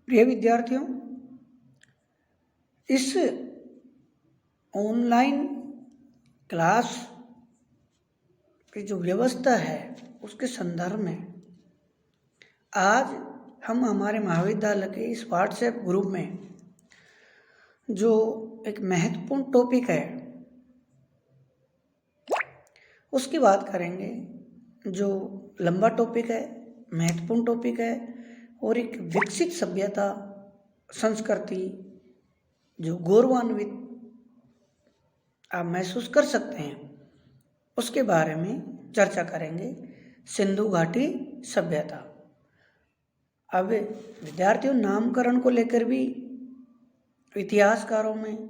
प्रिय विद्यार्थियों, इस ऑनलाइन क्लास की जो व्यवस्था है उसके संदर्भ में आज हम हमारे महाविद्यालय के इस व्हाट्सएप ग्रुप में जो एक महत्वपूर्ण टॉपिक है उसकी बात करेंगे। जो लंबा टॉपिक है, महत्वपूर्ण टॉपिक है और एक विकसित सभ्यता संस्कृति जो गौरवान्वित आप महसूस कर सकते हैं उसके बारे में चर्चा करेंगे। सिंधु घाटी सभ्यता। अब विद्यार्थियों, नामकरण को लेकर भी इतिहासकारों में,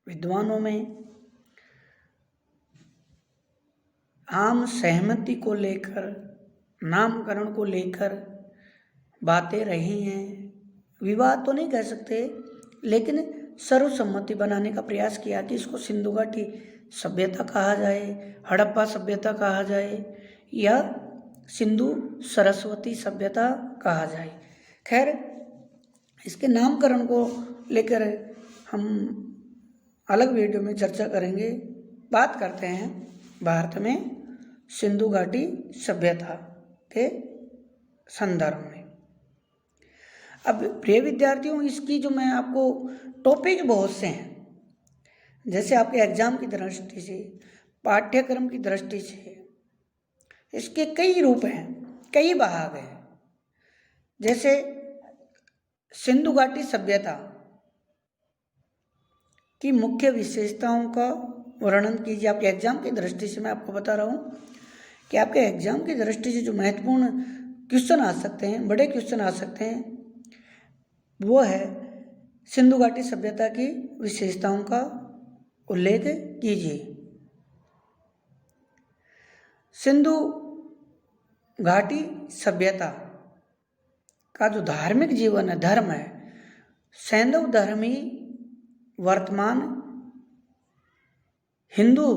विद्वानों में आम सहमति को लेकर, नामकरण को लेकर बातें रही हैं। विवाद तो नहीं कह सकते, लेकिन सर्वसम्मति बनाने का प्रयास किया कि इसको सिंधु घाटी सभ्यता कहा जाए, हड़प्पा सभ्यता कहा जाए या सिंधु सरस्वती सभ्यता कहा जाए। खैर, इसके नामकरण को लेकर हम अलग वीडियो में चर्चा करेंगे। बात करते हैं भारत में सिंधु घाटी सभ्यता के संदर्भ में। अब प्रिय विद्यार्थियों, इसकी जो मैं आपको टॉपिक बहुत से हैं, जैसे आपके एग्जाम की दृष्टि से, पाठ्यक्रम की दृष्टि से इसके कई रूप हैं, कई भाग हैं। जैसे सिंधु घाटी सभ्यता की मुख्य विशेषताओं का वर्णन कीजिए। आपके एग्जाम की दृष्टि से मैं आपको बता रहा हूँ कि आपके एग्जाम की दृष्टि से जो महत्वपूर्ण क्वेश्चन आ सकते हैं, बड़े क्वेश्चन आ सकते हैं, वो है सिंधु घाटी सभ्यता की विशेषताओं का उल्लेख कीजिए। सिंधु घाटी सभ्यता का जो धार्मिक जीवन है, धर्म है, सैंधव धर्म ही वर्तमान हिंदू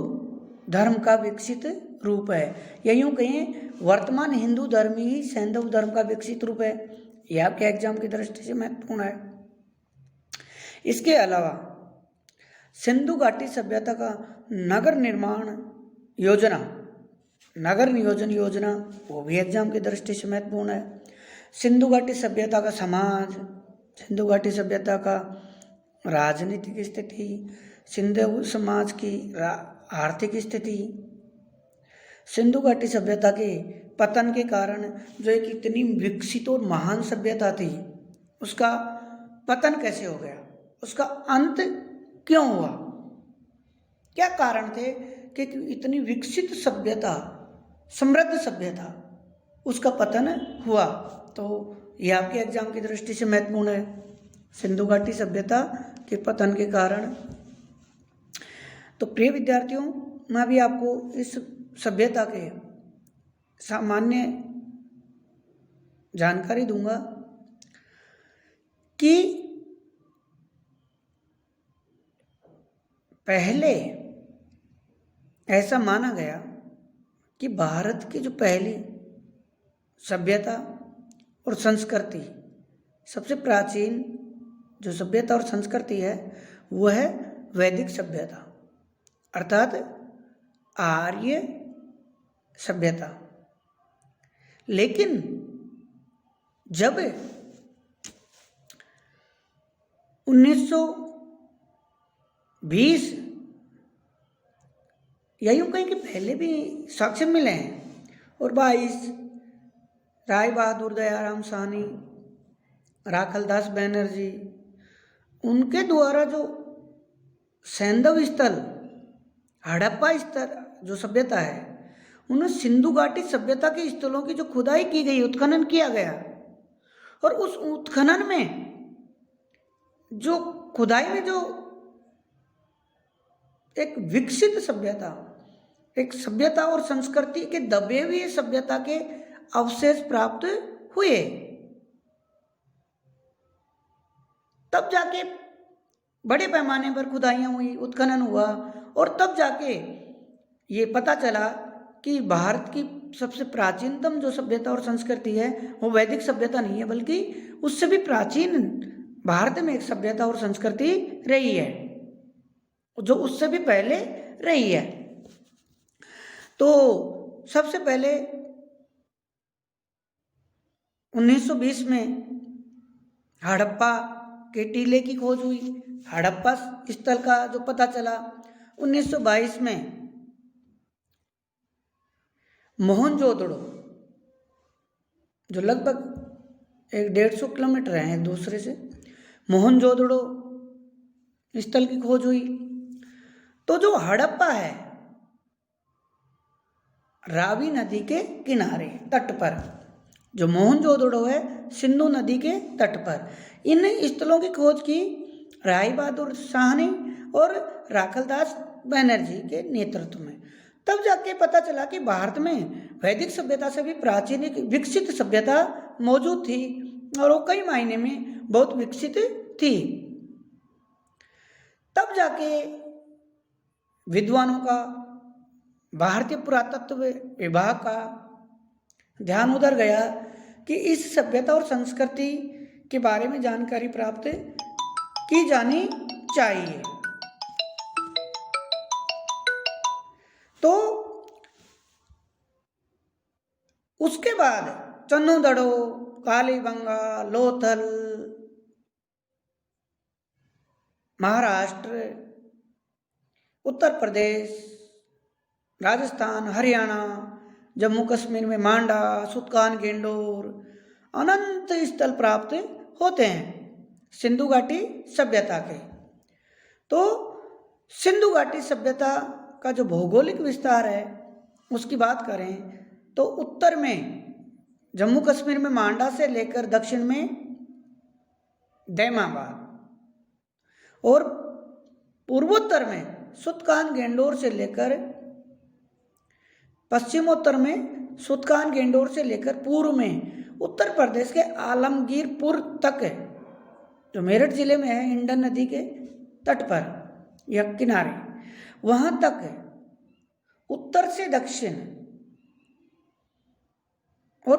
धर्म का विकसित रूप है, या यूँ कहें वर्तमान हिंदू धर्म ही सैंधव धर्म का विकसित रूप है। यह आपके एग्जाम की दृष्टि से महत्वपूर्ण है। इसके अलावा सिंधु घाटी सभ्यता का नगर निर्माण योजना, नगर नियोजन योजना, वो भी एग्जाम की दृष्टि से महत्वपूर्ण है। सिंधु घाटी सभ्यता का समाज, सिंधु घाटी सभ्यता का राजनीतिक स्थिति, सिंधु समाज की आर्थिक स्थिति, सिंधु घाटी सभ्यता के पतन के कारण जो एक इतनी विकसित और महान सभ्यता थी उसका पतन कैसे हो गया, उसका अंत क्यों हुआ, क्या कारण थे कि इतनी विकसित सभ्यता, समृद्ध सभ्यता, उसका पतन हुआ। तो यह आपके एग्जाम की दृष्टि से महत्वपूर्ण है, सिंधु घाटी सभ्यता के पतन के कारण। तो प्रिय विद्यार्थियों, मैं भी आपको इस सभ्यता के सामान्य जानकारी दूंगा कि पहले ऐसा माना गया कि भारत की जो पहली सभ्यता और संस्कृति, सबसे प्राचीन जो सभ्यता और संस्कृति है वो है वैदिक सभ्यता, अर्थात आर्य सभ्यता। लेकिन जब 1920 या यूँ कहीं कि पहले भी साक्ष्य मिले हैं, और 22 राय बहादुर दयाराम साहनी, राखलदास बनर्जी, उनके द्वारा जो सैंधव स्थल, हड़प्पा स्तर जो सभ्यता है, उन्हें सिंधु घाटी सभ्यता के स्थलों की जो खुदाई की गई, उत्खनन किया गया, और उस उत्खनन में जो खुदाई में जो एक विकसित सभ्यता, एक सभ्यता और संस्कृति के दबे हुए सभ्यता के अवशेष प्राप्त हुए, तब जाके बड़े पैमाने पर खुदाइयाँ हुई, उत्खनन हुआ, और तब जाके ये पता चला कि भारत की सबसे प्राचीनतम जो सभ्यता और संस्कृति है वो वैदिक सभ्यता नहीं है, बल्कि उससे भी प्राचीन भारत में एक सभ्यता और संस्कृति रही है, जो उससे भी पहले रही है। तो सबसे पहले 1920 में हड़प्पा के टीले की खोज हुई, हड़प्पा स्थल का जो पता चला। 1922 में मोहनजोदड़ो, जो लगभग 150 किलोमीटर है एक दूसरे से, मोहनजोदड़ो स्थल की खोज हुई। तो जो हड़प्पा है रावी नदी के किनारे तट पर, जो मोहनजोदड़ो है सिंधु नदी के तट पर। इन स्थलों की खोज की राय बहादुर साहनी और राखलदास बनर्जी के नेतृत्व में। तब जाके पता चला कि भारत में वैदिक सभ्यता से भी प्राचीन एक विकसित सभ्यता मौजूद थी, और वो कई मायने में बहुत विकसित थी। तब जाके विद्वानों का, भारतीय पुरातत्व विभाग का ध्यान उधर गया कि इस सभ्यता और संस्कृति के बारे में जानकारी प्राप्त की जानी चाहिए। तो उसके बाद चन्नूदड़ो, कालीबंगा, लोथल, महाराष्ट्र, उत्तर प्रदेश, राजस्थान, हरियाणा, जम्मू कश्मीर में मांडा, सुतकान गेंडोर अनंत स्थल प्राप्त होते हैं सिंधु घाटी सभ्यता के। तो सिंधु घाटी सभ्यता का जो भौगोलिक विस्तार है उसकी बात करें तो उत्तर में जम्मू कश्मीर में मांडा से लेकर दक्षिण में दैमाबाद, और पूर्वोत्तर में सुतकान गेंडोर से लेकर पश्चिमोत्तर में सुतकान गेंडोर से लेकर पूर्व में उत्तर प्रदेश के आलमगीरपुर तक है, जो मेरठ जिले में है, हिंडन नदी के तट पर या किनारे, वहां तक है। उत्तर से दक्षिण और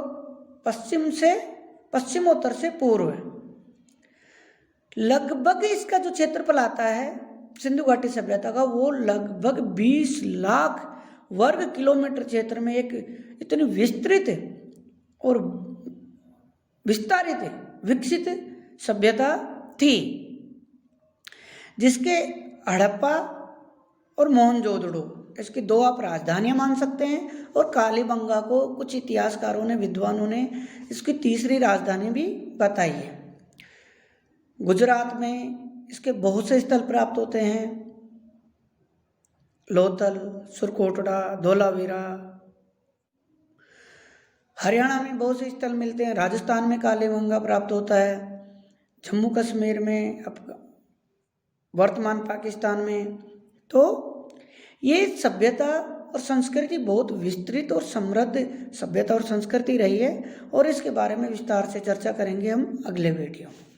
पश्चिमोत्तर से पूर्व है। लगभग इसका जो क्षेत्रफल आता है सिंधु घाटी सभ्यता का, वो लगभग 20 लाख वर्ग किलोमीटर क्षेत्र में एक इतनी विस्तृत और विस्तारित विकसित सभ्यता थी, जिसके हड़प्पा और मोहनजोदड़ो इसकी दो आप राजधानियां मान सकते हैं, और कालीबंगा को कुछ इतिहासकारों ने, विद्वानों ने इसकी तीसरी राजधानी भी बताई है। गुजरात में इसके बहुत से स्थल प्राप्त होते हैं, लोथल, सुरकोटड़ा, धोलावीरा। हरियाणा में बहुत से स्थल मिलते हैं, राजस्थान में कालीबंगा प्राप्त होता है, जम्मू कश्मीर में, वर्तमान पाकिस्तान में। तो ये सभ्यता और संस्कृति बहुत विस्तृत और समृद्ध सभ्यता और संस्कृति रही है, और इसके बारे में विस्तार से चर्चा करेंगे हम अगले वीडियो में।